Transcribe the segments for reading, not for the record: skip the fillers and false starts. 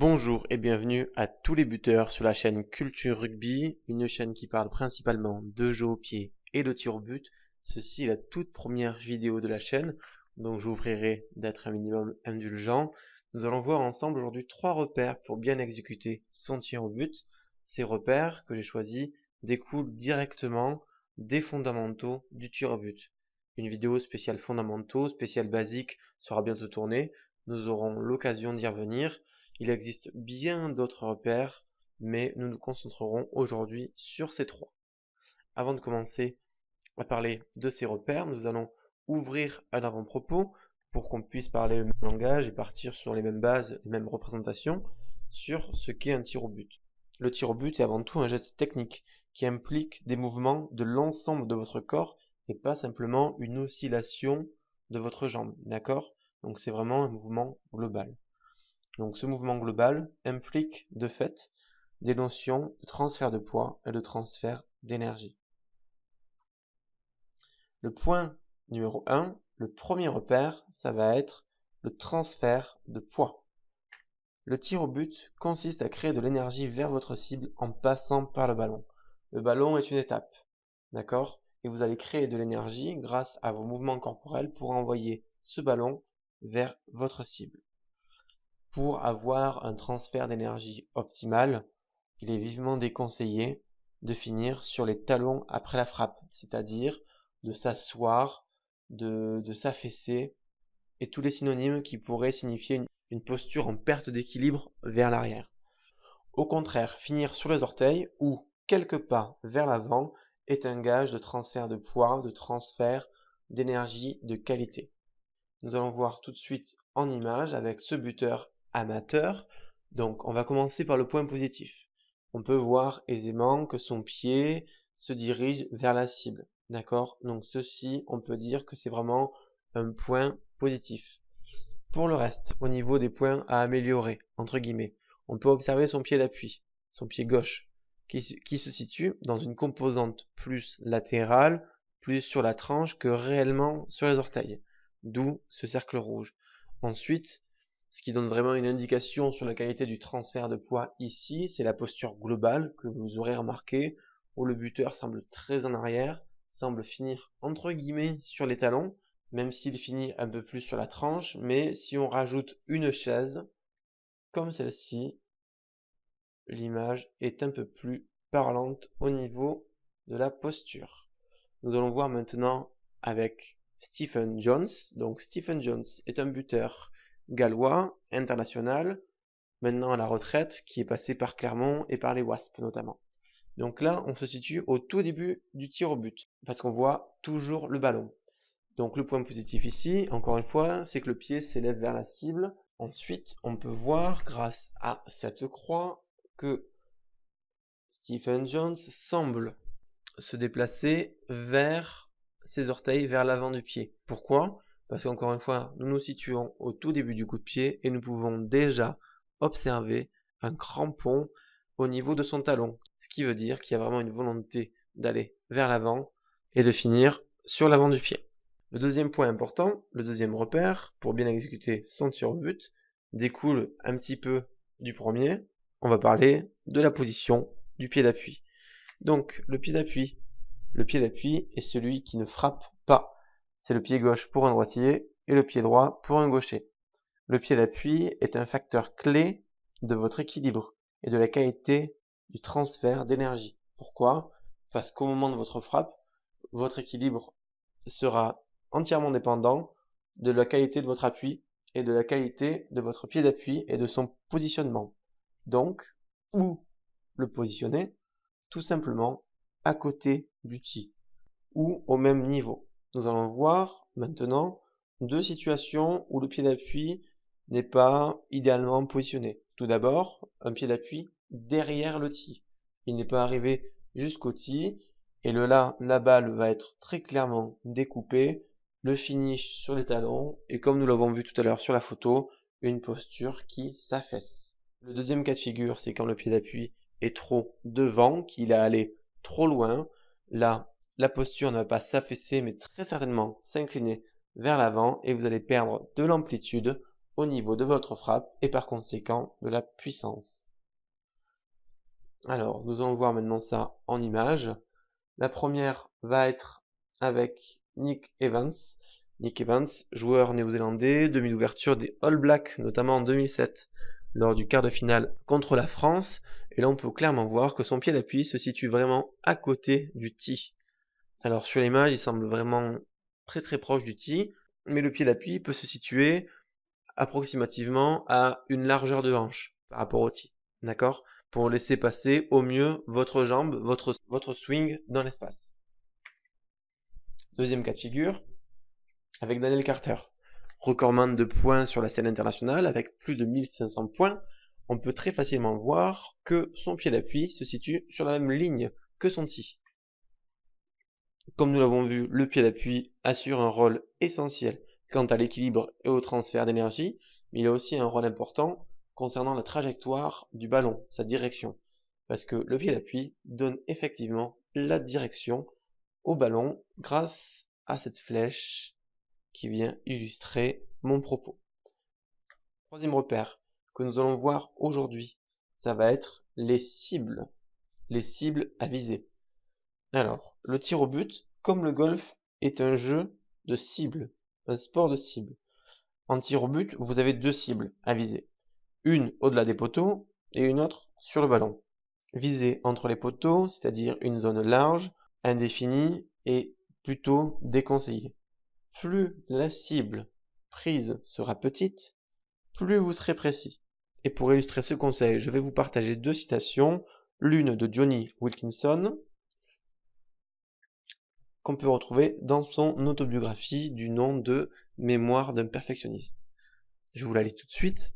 Bonjour et bienvenue à tous les buteurs sur la chaîne Culture Rugby, une chaîne qui parle principalement de jeu au pied et de tir au but. Ceci est la toute première vidéo de la chaîne, donc je vous prierai d'être un minimum indulgent. Nous allons voir ensemble aujourd'hui 3 repères pour bien exécuter son tir au but. Ces repères que j'ai choisis découlent directement des fondamentaux du tir au but. Une vidéo spéciale fondamentaux, spéciale basique sera bientôt tournée. Nous aurons l'occasion d'y revenir. Il existe bien d'autres repères, mais nous nous concentrerons aujourd'hui sur ces 3. Avant de commencer à parler de ces repères, nous allons ouvrir un avant-propos pour qu'on puisse parler le même langage et partir sur les mêmes bases, les mêmes représentations sur ce qu'est un tir au but. Le tir au but est avant tout un geste technique qui implique des mouvements de l'ensemble de votre corps et pas simplement une oscillation de votre jambe, d'accord? Donc c'est vraiment un mouvement global. Donc ce mouvement global implique de fait des notions de transfert de poids et de transfert d'énergie. Le point numéro 1, le premier repère, ça va être le transfert de poids. Le tir au but consiste à créer de l'énergie vers votre cible en passant par le ballon. Le ballon est une étape, d'accord? Et vous allez créer de l'énergie grâce à vos mouvements corporels pour envoyer ce ballon vers votre cible. Pour avoir un transfert d'énergie optimal, il est vivement déconseillé de finir sur les talons après la frappe, c'est-à-dire de s'asseoir, de s'affaisser et tous les synonymes qui pourraient signifier une posture en perte d'équilibre vers l'arrière. Au contraire, finir sur les orteils ou quelques pas vers l'avant est un gage de transfert de poids, de transfert d'énergie de qualité. Nous allons voir tout de suite en image avec ce buteur amateur. Donc on va commencer par le point positif. On peut voir aisément que son pied se dirige vers la cible. D'accord? Donc ceci, on peut dire que c'est vraiment un point positif. Pour le reste, au niveau des points à améliorer, entre guillemets, on peut observer son pied d'appui, son pied gauche, qui se situe dans une composante plus latérale, plus sur la tranche que réellement sur les orteils. D'où ce cercle rouge. Ensuite, ce qui donne vraiment une indication sur la qualité du transfert de poids ici, c'est la posture globale que vous aurez remarqué, où le buteur semble très en arrière, semble finir entre guillemets sur les talons, même s'il finit un peu plus sur la tranche, mais si on rajoute une chaise, comme celle-ci, l'image est un peu plus parlante au niveau de la posture. Nous allons voir maintenant avec Stephen Jones. Donc Stephen Jones est un buteur gallois, international, maintenant à la retraite, qui est passé par Clermont et par les Wasps notamment. Donc là, on se situe au tout début du tir au but, parce qu'on voit toujours le ballon. Donc le point positif ici, encore une fois, c'est que le pied s'élève vers la cible. Ensuite, on peut voir, grâce à cette croix, que Stephen Jones semble se déplacer vers ses orteils, vers l'avant du pied. Pourquoi? Parce qu'encore une fois, nous nous situons au tout début du coup de pied et nous pouvons déjà observer un crampon au niveau de son talon. Ce qui veut dire qu'il y a vraiment une volonté d'aller vers l'avant et de finir sur l'avant du pied. Le deuxième point important, le deuxième repère, pour bien exécuter son tir au but, découle un petit peu du premier. On va parler de la position du pied d'appui. Donc, le pied d'appui est celui qui ne frappe pas. C'est le pied gauche pour un droitier et le pied droit pour un gaucher. Le pied d'appui est un facteur clé de votre équilibre et de la qualité du transfert d'énergie. Pourquoi? Parce qu'au moment de votre frappe, votre équilibre sera entièrement dépendant de la qualité de votre appui et de la qualité de votre pied d'appui et de son positionnement. Donc, où le positionner? Tout simplement à côté du tee ou au même niveau. Nous allons voir maintenant deux situations où le pied d'appui n'est pas idéalement positionné. Tout d'abord, un pied d'appui derrière le tee. Il n'est pas arrivé jusqu'au tee et la balle va être très clairement découpée, le finish sur les talons et comme nous l'avons vu tout à l'heure sur la photo, une posture qui s'affaisse. Le deuxième cas de figure, c'est quand le pied d'appui est trop devant, qu'il est allé trop loin. Là, la posture ne va pas s'affaisser mais très certainement s'incliner vers l'avant et vous allez perdre de l'amplitude au niveau de votre frappe et par conséquent de la puissance. Alors, nous allons voir maintenant ça en images. La première va être avec Nick Evans. Nick Evans, joueur néo-zélandais, demi-ouverture des All Blacks, notamment en 2007, lors du quart de finale contre la France. Et là, on peut clairement voir que son pied d'appui se situe vraiment à côté du tee. Alors, sur l'image, il semble vraiment très très proche du tee, mais le pied d'appui peut se situer approximativement à une largeur de hanche par rapport au tee. D'accord? Pour laisser passer au mieux votre jambe, votre swing dans l'espace. Deuxième cas de figure, avec Daniel Carter, recordman de points sur la scène internationale avec plus de 1500 points, on peut très facilement voir que son pied d'appui se situe sur la même ligne que son tee. Comme nous l'avons vu, le pied d'appui assure un rôle essentiel quant à l'équilibre et au transfert d'énergie, mais il a aussi un rôle important concernant la trajectoire du ballon, sa direction, parce que le pied d'appui donne effectivement la direction au ballon grâce à cette flèche qui vient illustrer mon propos. Troisième repère que nous allons voir aujourd'hui, ça va être les cibles à viser. Alors, le tir au but, comme le golf, est un jeu de cible, un sport de cible. En tir au but, vous avez deux cibles à viser. Une au-delà des poteaux et une autre sur le ballon. Viser entre les poteaux, c'est-à-dire une zone large, indéfinie et plutôt déconseillée. Plus la cible prise sera petite, plus vous serez précis. Et pour illustrer ce conseil, je vais vous partager deux citations, l'une de Johnny Wilkinson, qu'on peut retrouver dans son autobiographie du nom de Mémoire d'un perfectionniste. Je vous la lis tout de suite.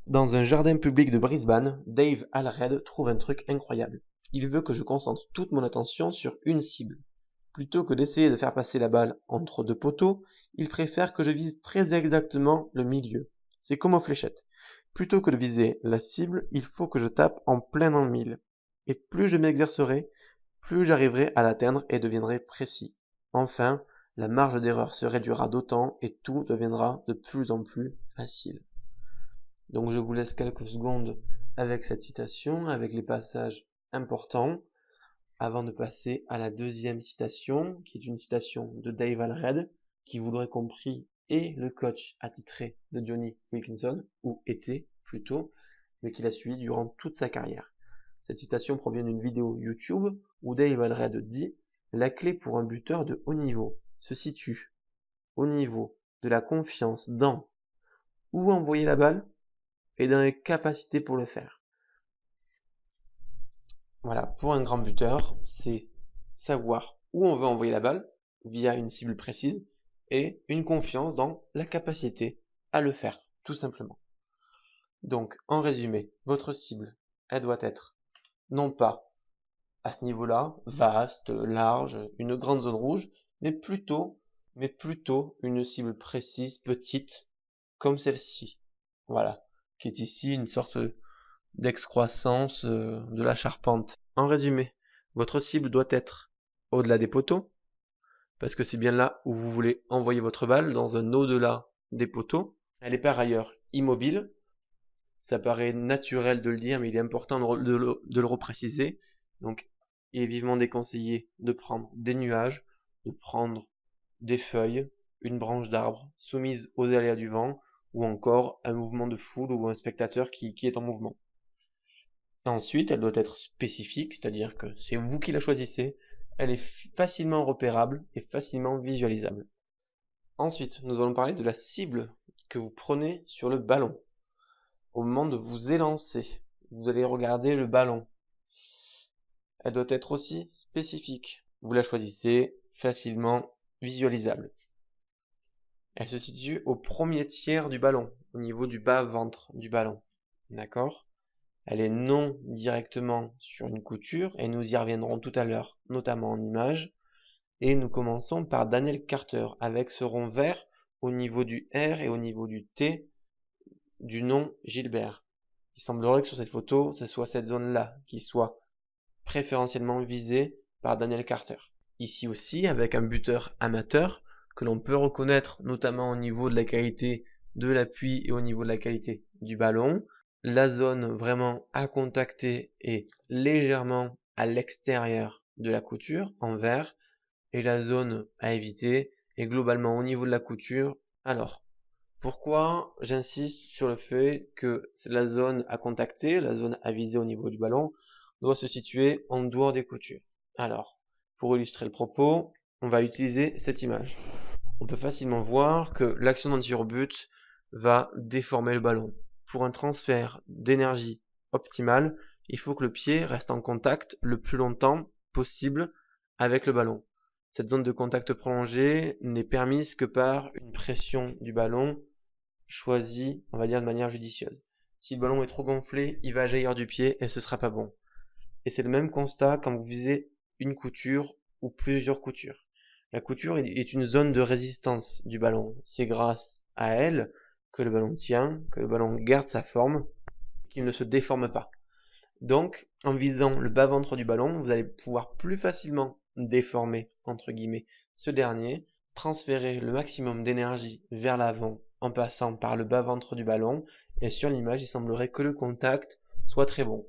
Dans un jardin public de Brisbane, Dave Allred trouve un truc incroyable. Il veut que je concentre toute mon attention sur une cible. Plutôt que d'essayer de faire passer la balle entre deux poteaux, il préfère que je vise très exactement le milieu. C'est comme aux fléchettes. Plutôt que de viser la cible, il faut que je tape en plein dans le mille. Et plus je m'exercerai, plus j'arriverai à l'atteindre et deviendrai précis. Enfin, la marge d'erreur se réduira d'autant et tout deviendra de plus en plus facile. Donc je vous laisse quelques secondes avec cette citation, avec les passages importants, avant de passer à la deuxième citation, qui est une citation de Dave Allred, qui, vous l'aurez compris, est le coach attitré de Johnny Wilkinson, ou était plutôt, mais qu'il a suivi durant toute sa carrière. Cette citation provient d'une vidéo YouTube où Dave Allred dit « La clé pour un buteur de haut niveau se situe au niveau de la confiance dans où envoyer la balle et dans les capacités pour le faire. » Voilà, pour un grand buteur, c'est savoir où on veut envoyer la balle via une cible précise et une confiance dans la capacité à le faire, tout simplement. Donc, en résumé, votre cible, elle doit être non pas à ce niveau-là, vaste, large, une grande zone rouge, mais plutôt une cible précise, petite, comme celle-ci. Voilà, qui est ici une sorte d'excroissance de la charpente. En résumé, votre cible doit être au-delà des poteaux, parce que c'est bien là où vous voulez envoyer votre balle, dans un au-delà des poteaux. Elle est par ailleurs immobile. Ça paraît naturel de le dire, mais il est important de le repréciser. Donc, il est vivement déconseillé de prendre des nuages, de prendre des feuilles, une branche d'arbre soumise aux aléas du vent, ou encore un mouvement de foule ou un spectateur qui est en mouvement. Ensuite, elle doit être spécifique, c'est-à-dire que c'est vous qui la choisissez, elle est facilement repérable et facilement visualisable. Ensuite, nous allons parler de la cible que vous prenez sur le ballon. Au moment de vous élancer, vous allez regarder le ballon. Elle doit être aussi spécifique. Vous la choisissez, facilement visualisable. Elle se situe au premier tiers du ballon, au niveau du bas-ventre du ballon. D'accord ? Elle est non directement sur une couture, et nous y reviendrons tout à l'heure, notamment en images. Et nous commençons par Daniel Carter, avec ce rond vert au niveau du R et au niveau du T du nom Gilbert. Il semblerait que sur cette photo, ce soit cette zone-là qui soit préférentiellement visée par Daniel Carter. Ici aussi, avec un buteur amateur, que l'on peut reconnaître notamment au niveau de la qualité de l'appui et au niveau de la qualité du ballon. La zone vraiment à contacter est légèrement à l'extérieur de la couture en vert et la zone à éviter est globalement au niveau de la couture. Alors, pourquoi j'insiste sur le fait que la zone à contacter, la zone à viser au niveau du ballon, doit se situer en dehors des coutures? Alors, pour illustrer le propos, on va utiliser cette image. On peut facilement voir que l'action d'un tir au but va déformer le ballon. Pour un transfert d'énergie optimal, il faut que le pied reste en contact le plus longtemps possible avec le ballon. Cette zone de contact prolongée n'est permise que par une pression du ballon choisie, on va dire de manière judicieuse. Si le ballon est trop gonflé, il va jaillir du pied et ce sera pas bon. Et c'est le même constat quand vous visez une couture ou plusieurs coutures. La couture est une zone de résistance du ballon. C'est grâce à elle que le ballon tient, que le ballon garde sa forme, qu'il ne se déforme pas. Donc, en visant le bas-ventre du ballon, vous allez pouvoir plus facilement déformer, entre guillemets, ce dernier, transférer le maximum d'énergie vers l'avant en passant par le bas-ventre du ballon, et sur l'image, il semblerait que le contact soit très bon,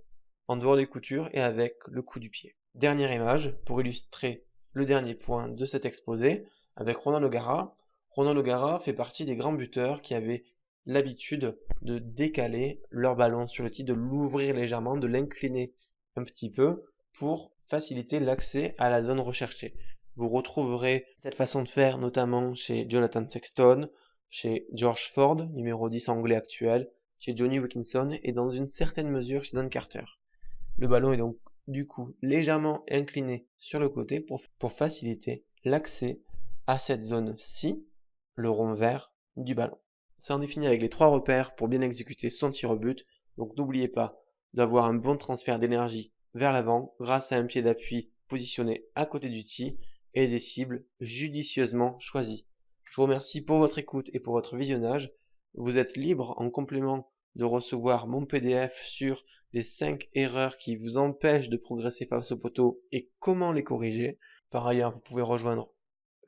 en dehors des coutures et avec le coup du pied. Dernière image, pour illustrer le dernier point de cet exposé, avec Ronan O'Gara. Ronan O'Gara fait partie des grands buteurs qui avaient l'habitude de décaler leur ballon sur le tee, de l'ouvrir légèrement, de l'incliner un petit peu pour faciliter l'accès à la zone recherchée. Vous retrouverez cette façon de faire notamment chez Jonathan Sexton, chez George Ford, numéro 10 anglais actuel, chez Johnny Wilkinson et dans une certaine mesure chez Don Carter. Le ballon est donc du coup légèrement incliné sur le côté pour faciliter l'accès à cette zone-ci, le rond vert du ballon. C'est en défini avec les 3 repères pour bien exécuter son tir au but, donc n'oubliez pas d'avoir un bon transfert d'énergie vers l'avant grâce à un pied d'appui positionné à côté du tee et des cibles judicieusement choisies. Je vous remercie pour votre écoute et pour votre visionnage. Vous êtes libre en complément de recevoir mon PDF sur les 5 erreurs qui vous empêchent de progresser face au poteau et comment les corriger. Par ailleurs, vous pouvez rejoindre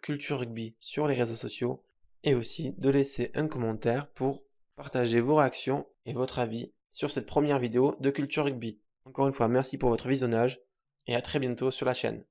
Culture Rugby sur les réseaux sociaux et aussi de laisser un commentaire pour partager vos réactions et votre avis sur cette première vidéo de Culture Rugby. Encore une fois, merci pour votre visionnage et à très bientôt sur la chaîne.